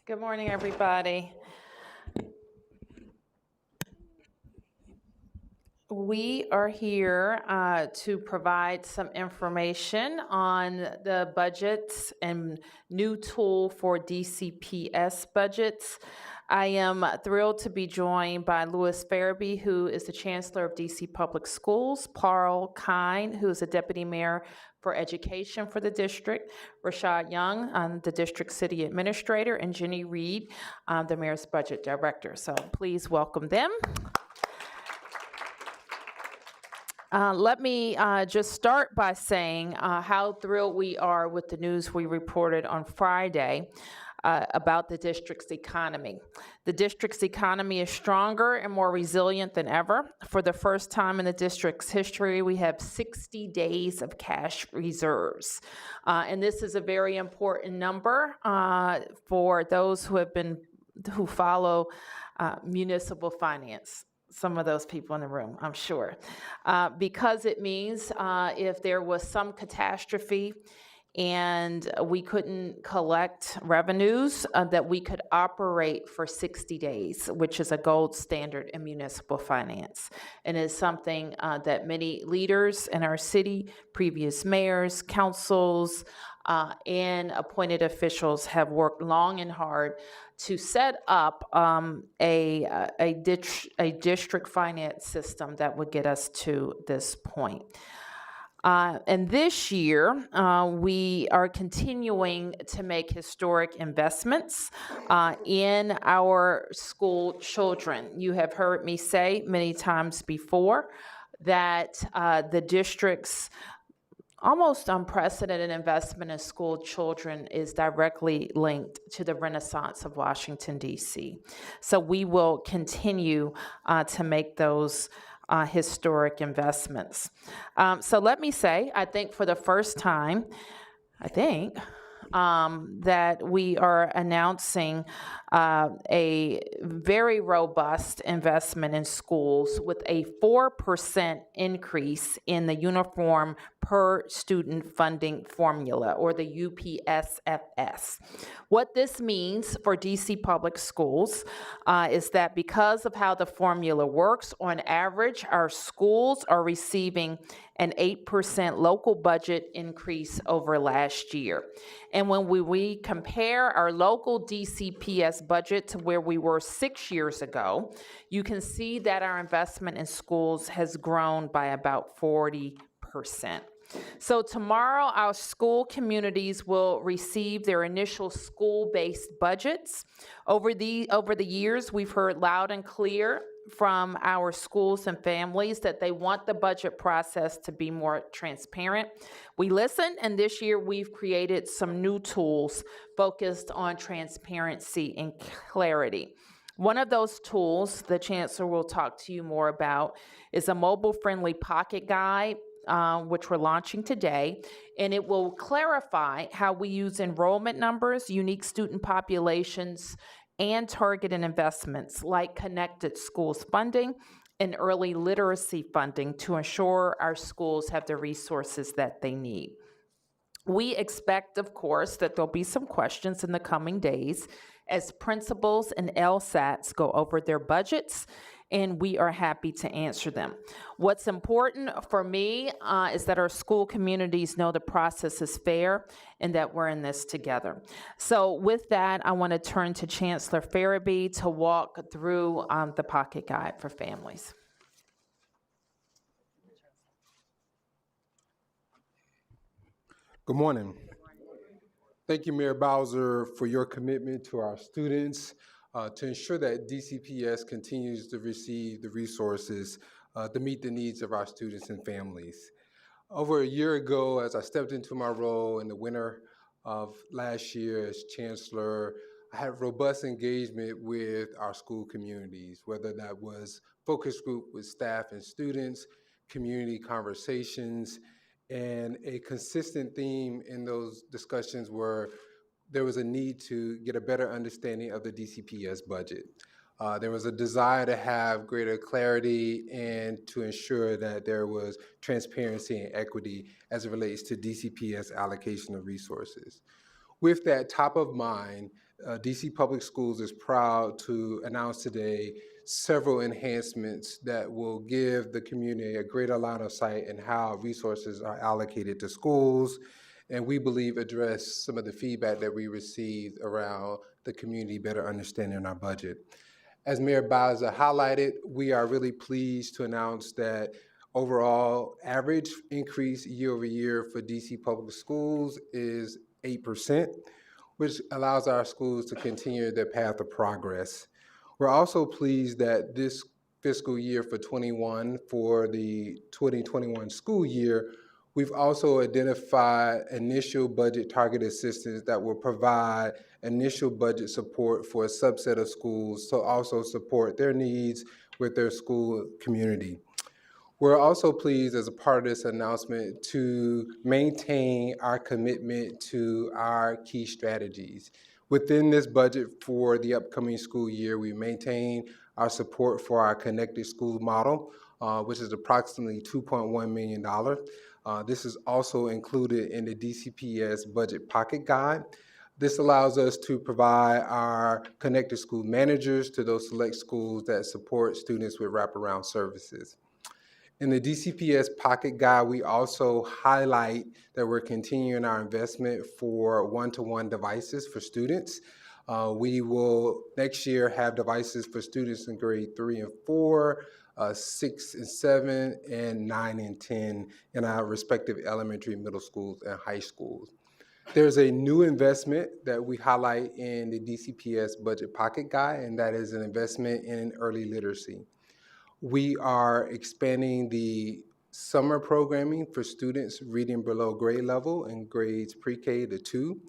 Good morning, everybody. We are here to provide some information on the budgets and new tool for DCPS budgets. I am thrilled to be joined by Louis Farabee, who is the Chancellor of DC Public Schools, Paul Kine, who is the Deputy Mayor for Education for the district, Rashad Young, the District City Administrator, and Jenny Reed, the Mayor's Budget Director. So please welcome them. Let me just start by saying how thrilled we are with the news we reported on Friday about the district's economy. The district's economy is stronger and more resilient than ever. For the first time in the district's history, we have 60 days of cash reserves. And this is a very important number for those who follow municipal finance. Some of those people in the room, I'm sure, because it means if there was some catastrophe and we couldn't collect revenues, that we could operate for 60 days, which is a gold standard in municipal finance, and is something that many leaders in our city, previous mayors, councils, and appointed officials have worked long and hard to set up a district finance system that would get us to this point. And this year, we are continuing to make historic investments in our school children. You have heard me say many times before that the district's almost unprecedented investment in school children is directly linked to the renaissance of Washington, D.C. So we will continue to make those historic investments. So let me say, I think for the first time, that we are announcing a very robust investment in schools with a 4% increase in the uniform per student funding formula, or the UPSFS. What this means for DC Public Schools is that because of how the formula works, on average, our schools are receiving an 8% local budget increase over last year. And when we compare our local DCPS budget to where we were 6 years ago, you can see that our investment in schools has grown by about 40%. So tomorrow, our school communities will receive their initial school-based budgets. Over the years, we've heard loud and clear from our schools and families that they want the budget process to be more transparent. We listened, and this year we've created some new tools focused on transparency and clarity. One of those tools, the Chancellor will talk to you more about, is a mobile-friendly pocket guide, which we're launching today, and it will clarify how we use enrollment numbers, unique student populations, and targeted investments like connected schools funding and early literacy funding to ensure our schools have the resources that they need. We expect, of course, that there'll be some questions in the coming days as principals and LSATs go over their budgets, and we are happy to answer them. What's important for me is that our school communities know the process is fair and that we're in this together. So with that, I want to turn to Chancellor Farabee to walk through the pocket guide for families. Good morning. Thank you, Mayor Bowser, for your commitment to our students to ensure that DCPS continues to receive the resources to meet the needs of our students and families. Over a year ago, as I stepped into my role in the winter of last year as Chancellor, I had robust engagement with our school communities, whether that was focus group with staff and students, community conversations, and a consistent theme in those discussions were there was a need to get a better understanding of the DCPS budget. There was a desire to have greater clarity and to ensure that there was transparency and equity as it relates to DCPS allocation of resources. With that top of mind, DC Public Schools is proud to announce today several enhancements that will give the community a greater line of sight in how resources are allocated to schools, and we believe address some of the feedback that we received around the community better understanding our budget. As Mayor Bowser highlighted, we are really pleased to announce that overall average increase year over year for DC Public Schools is 8%, which allows our schools to continue their path of progress. We're also pleased that this fiscal year for the 2021 school year, we've also identified initial budget target assistance that will provide initial budget support for a subset of schools to also support their needs with their school community. We're also pleased as a part of this announcement to maintain our commitment to our key strategies. Within this budget for the upcoming school year, we maintain our support for our connected school model, which is approximately $2.1 million. This is also included in the DCPS budget pocket guide. This allows us to provide our connected school managers to those select schools that support students with wraparound services. In the DCPS Pocket Guide, we also highlight that we're continuing our investment for one-to-one devices for students. We will next year have devices for students in grade 3 and 4, 6 and 7, and 9 and 10 in our respective elementary, middle schools, and high schools. There's a new investment that we highlight in the DCPS Budget Pocket Guide, and that is an investment in early literacy. We are expanding the summer programming for students reading below grade level in grades pre-K to 2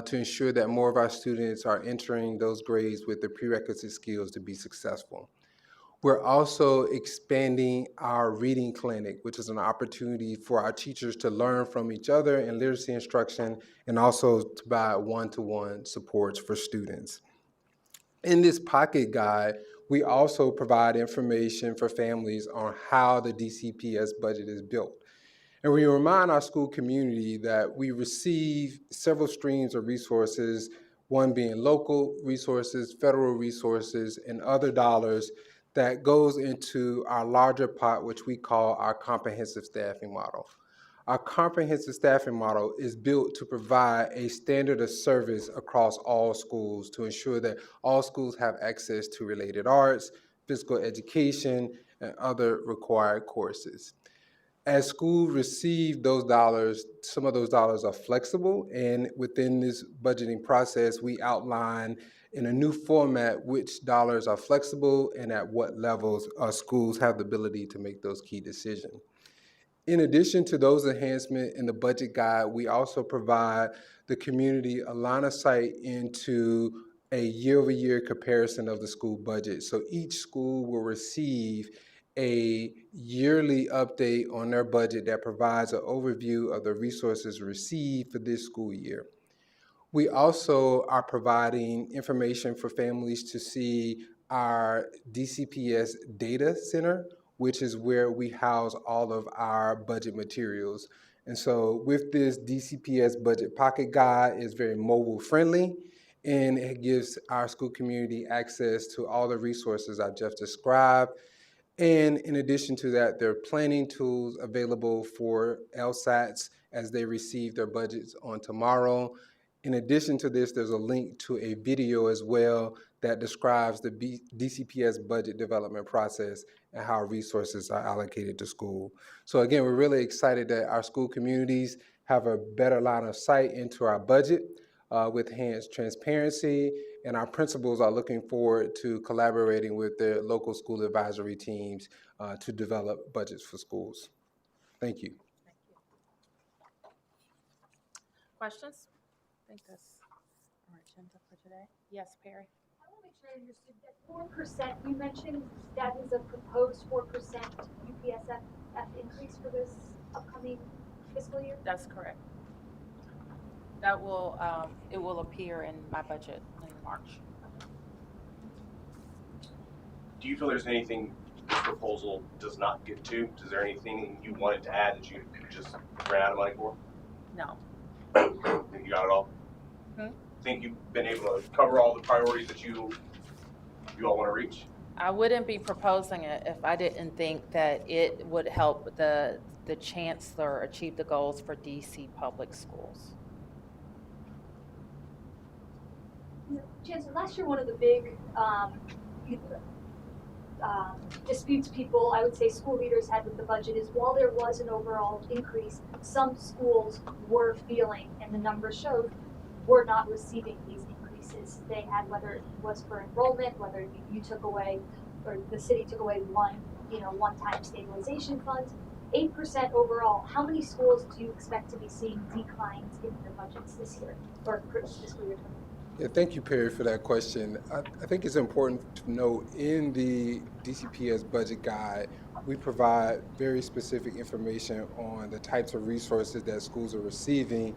to ensure that more of our students are entering those grades with the prerequisite skills to be successful. We're also expanding our reading clinic, which is an opportunity for our teachers to learn from each other in literacy instruction and also to provide one-to-one supports for students. In this pocket guide, we also provide information for families on how the DCPS budget is built. And we remind our school community that we receive several streams of resources, one being local resources, federal resources, and other dollars that goes into our larger pot, which we call our comprehensive staffing model. Our comprehensive staffing model is built to provide a standard of service across all schools to ensure that all schools have access to related arts, physical education, and other required courses. As schools receive those dollars, some of those dollars are flexible, and within this budgeting process, we outline in a new format which dollars are flexible and at what levels our schools have the ability to make those key decisions. In addition to those enhancements in the budget guide, we also provide the community a line of sight into a year-over-year comparison of the school budget. So each school will receive a yearly update on their budget that provides an overview of the resources received for this school year. We also are providing information for families to see our DCPS data center, which is where we house all of our budget materials. And so with this DCPS budget pocket guide, it's very mobile friendly, and it gives our school community access to all the resources I've just described. And in addition to that, there are planning tools available for LSATs as they receive their budgets on tomorrow. In addition to this, there's a link to a video as well that describes the DCPS budget development process and how resources are allocated to school. So again, we're really excited that our school communities have a better line of sight into our budget with enhanced transparency, and our principals are looking forward to collaborating with their local school advisory teams to develop budgets for schools. Thank you. Questions? I think that's our agenda for today. Yes, Perry? I want to make sure I understood that 4%, you mentioned that is a proposed 4% UPSF increase for this upcoming fiscal year? That's correct. That will, it will appear in my budget in March. Do you feel there's anything this proposal does not get to? Is there anything you wanted to add that you just ran out of money for? No. You got it all? think you've been able to cover all the priorities that you all want to reach? I wouldn't be proposing it if I didn't think that it would help the chancellor achieve the goals for DC public schools. Chancellor, last year one of the big disputes people, I would say school leaders had with the budget is while there was an overall increase, some schools were feeling, and the numbers showed, were not receiving these increases. They had, whether it was for enrollment, whether you took away, or the city took away one-time stabilization funds, 8% overall. How many schools do you expect to be seeing declines in their budgets this year, or fiscal year 2020? Yeah, thank you, Perry, for that question. I think it's important to note in the DCPS budget guide, we provide very specific information on the types of resources that schools are receiving,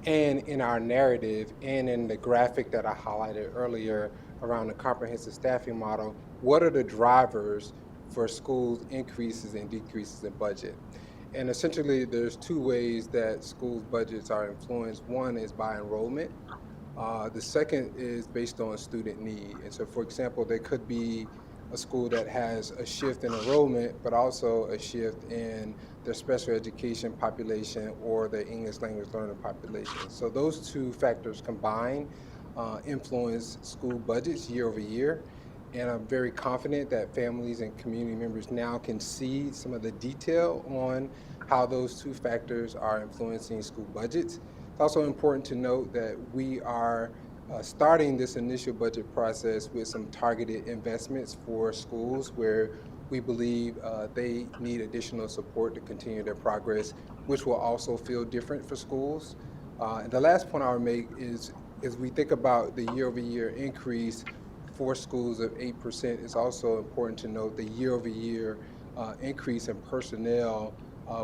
and in our narrative and in the graphic that I highlighted earlier around the comprehensive staffing model, what are the drivers for schools' increases and decreases in budget? And essentially, there's two ways that schools' budgets are influenced. One is by enrollment. The second is based on student need. And so, for example, there could be a school that has a shift in enrollment, but also a shift in their special education population or their English language learner population. So those two factors combined influence school budgets year over year. And I'm very confident that families and community members now can see some of the detail on how those two factors are influencing school budgets. It's also important to note that we are starting this initial budget process with some targeted investments for schools where we believe they need additional support to continue their progress, which will also feel different for schools. And the last point I would make is, as we think about the year-over-year increase for schools of 8%, it's also important to note the year-over-year increase in personnel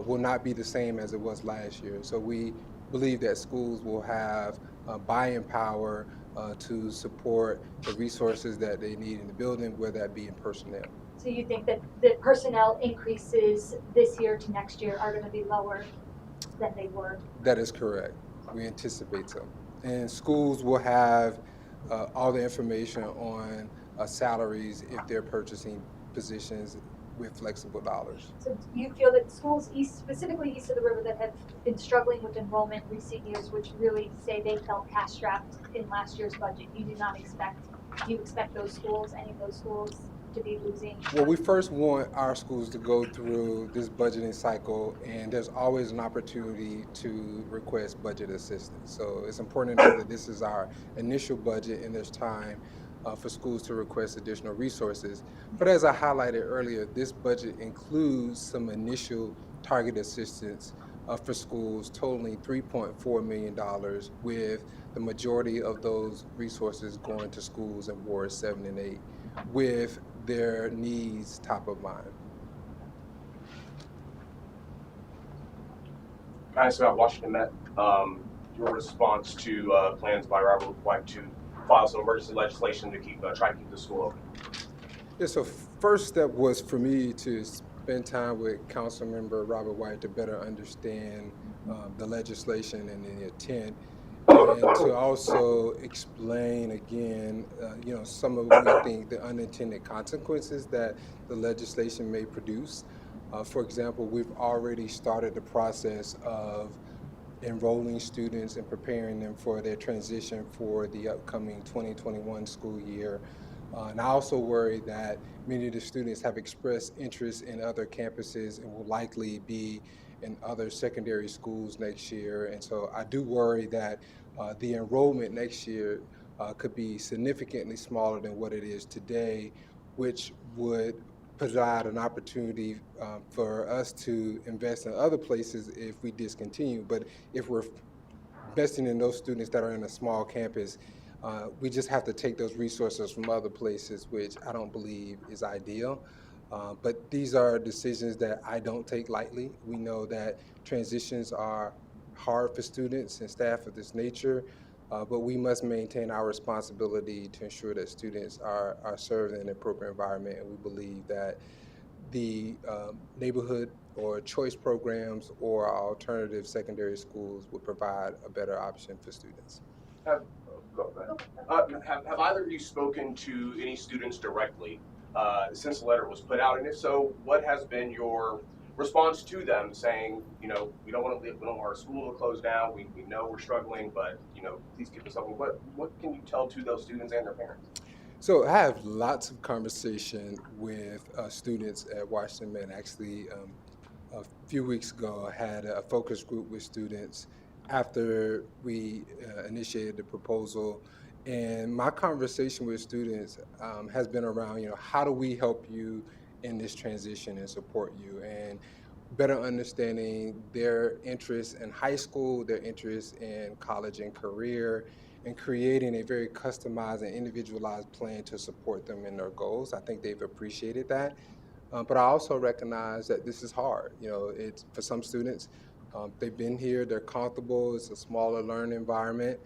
will not be the same as it was last year. So we believe that schools will have buying power to support the resources that they need in the building, whether that be in personnel. So you think that the personnel increases this year to next year are going to be lower than they were? That is correct. We anticipate so. And schools will have all the information on salaries if they're purchasing positions with flexible dollars. So do you feel that schools specifically east of the river that have been struggling with enrollment in recent years, which really say they felt cash strapped in last year's budget, do you expect those schools, any of those schools, to be losing? Well, we first want our schools to go through this budgeting cycle, and there's always an opportunity to request budget assistance. So it's important to know that this is our initial budget, and there's time for schools to request additional resources. But as I highlighted earlier, this budget includes some initial target assistance for schools totaling $3.4 million, with the majority of those resources going to schools in wards 7 and 8, with their needs top of mind. Can I ask about Washington, your response to plans by Robert White to file some emergency legislation to try to keep the school open? Yeah, so first step was for me to spend time with Councilmember Robert White to better understand the legislation and the intent, and to also explain again, some of we think the unintended consequences that the legislation may produce. For example, we've already started the process of enrolling students and preparing them for their transition for the upcoming 2021 school year. And I also worry that many of the students have expressed interest in other campuses and will likely be in other secondary schools next year. And so I do worry that the enrollment next year could be significantly smaller than what it is today, which would provide an opportunity for us to invest in other places if we discontinue. But if we're investing in those students that are in a small campus, we just have to take those resources from other places, which I don't believe is ideal. But these are decisions that I don't take lightly. We know that transitions are hard for students and staff of this nature, but we must maintain our responsibility to ensure that students are served in an appropriate environment. And we believe that the neighborhood or choice programs or alternative secondary schools would provide a better option for students. Go ahead. Have either of you spoken to any students directly since the letter was put out? And if so, what has been your response to them saying, you know, we don't want our school to close down. We know we're struggling, but, you know, please give us something. What can you tell to those students and their parents? So I have lots of conversation with students at Washington. Actually, a few weeks ago, I had a focus group with students after we initiated the proposal. And my conversation with students has been around, you know, how do we help you in this transition and support you? And better understanding their interests in high school, their interests in college and career, and creating a very customized and individualized plan to support them in their goals. I think they've appreciated that. But I also recognize that this is hard. You know, it's for some students, they've been here, they're comfortable, it's a smaller learning environment.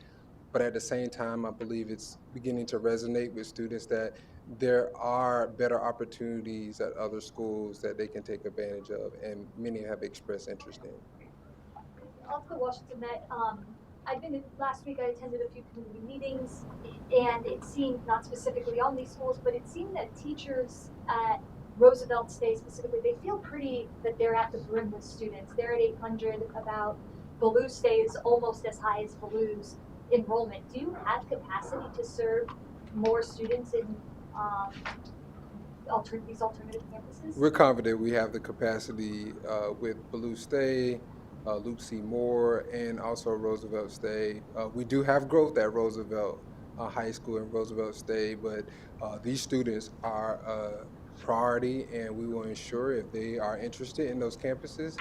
But at the same time, I believe it's beginning to resonate with students that there are better opportunities at other schools that they can take advantage of, and many have expressed interest in. Off the Washington Met, last week I attended a few community meetings, and it seemed, not specifically on these schools, but it seemed that teachers at Roosevelt State specifically, they feel that they're at the brim with students. They're at 800, about Ballou State is almost as high as Ballou's enrollment. Do you have capacity to serve more students in these alternative campuses? We're confident we have the capacity with Ballou State, Luke C. Moore, and also Roosevelt State. We do have growth at Roosevelt High School and Roosevelt State, but these students are a priority, and we will ensure if they are interested in those campuses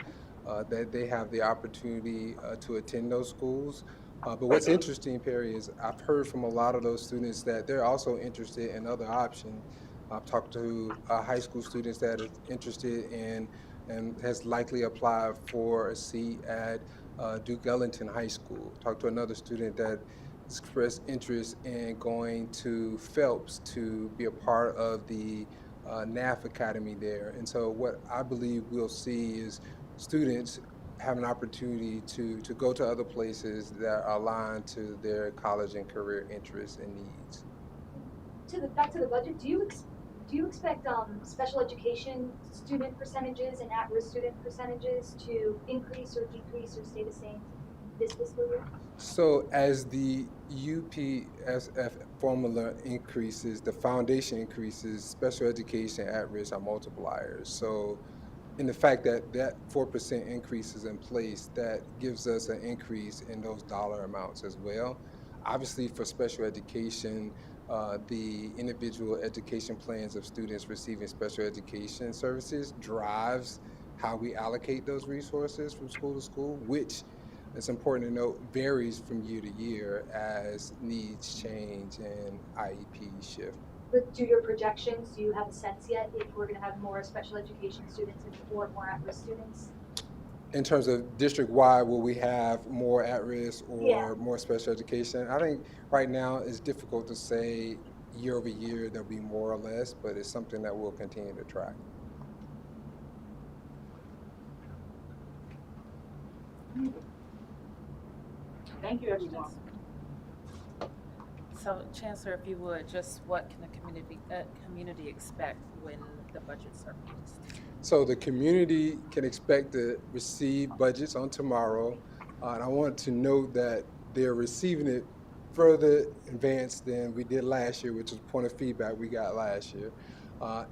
that they have the opportunity to attend those schools. But what's interesting, Perry, is I've heard from a lot of those students that they're also interested in other options. I've talked to high school students that are interested in and has likely applied for a seat at Duke Ellington High School. Talked to another student that expressed interest in going to Phelps to be a part of the NAF Academy there. And so what I believe we'll see is students have an opportunity to go to other places that are aligned to their college and career interests and needs. Back to the budget, do you expect special education student percentages and at-risk student percentages to increase or decrease or stay the same this fiscal year? So as the UPSF formula increases, the foundation increases, special education at-risk are multipliers. So in the fact that that 4% increase is in place, that gives us an increase in those dollar amounts as well. Obviously for special education, the individual education plans of students receiving special education services drives how we allocate those resources from school to school, which, it's important to note, varies from year to year as needs change and IEPs shift. But do your projections, do you have a sense yet if we're going to have more special education students or more at-risk students? In terms of district-wide, will we have more at-risk or more special education? I think right now it's difficult to say year over year there'll be more or less, but it's something that we'll continue to track. Thank you, everyone. So, Chancellor, if you would, just what can the community expect when the budgets are released? So the community can expect to receive budgets on tomorrow. And I want to note that they're receiving it further advanced than we did last year, which is point of feedback we got last year.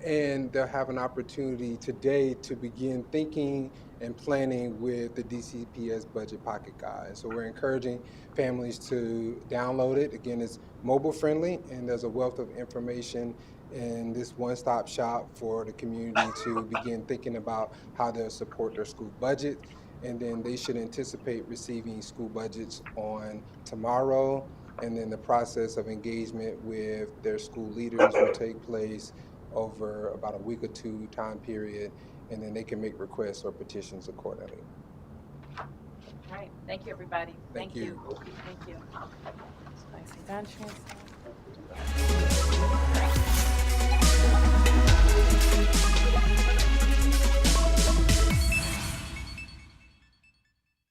And they'll have an opportunity today to begin thinking and planning with the DCPS Budget Pocket Guide. So we're encouraging families to download it. Again, it's mobile friendly, and there's a wealth of information in this one-stop shop for the community to begin thinking about how they'll support their school budget. And then they should anticipate receiving school budgets on tomorrow. And then the process of engagement with their school leaders will take place over about a week or two time period, and then they can make requests or petitions accordingly. All right. Thank you, everybody. Thank you. Thank you. Nicely done, Chancellor.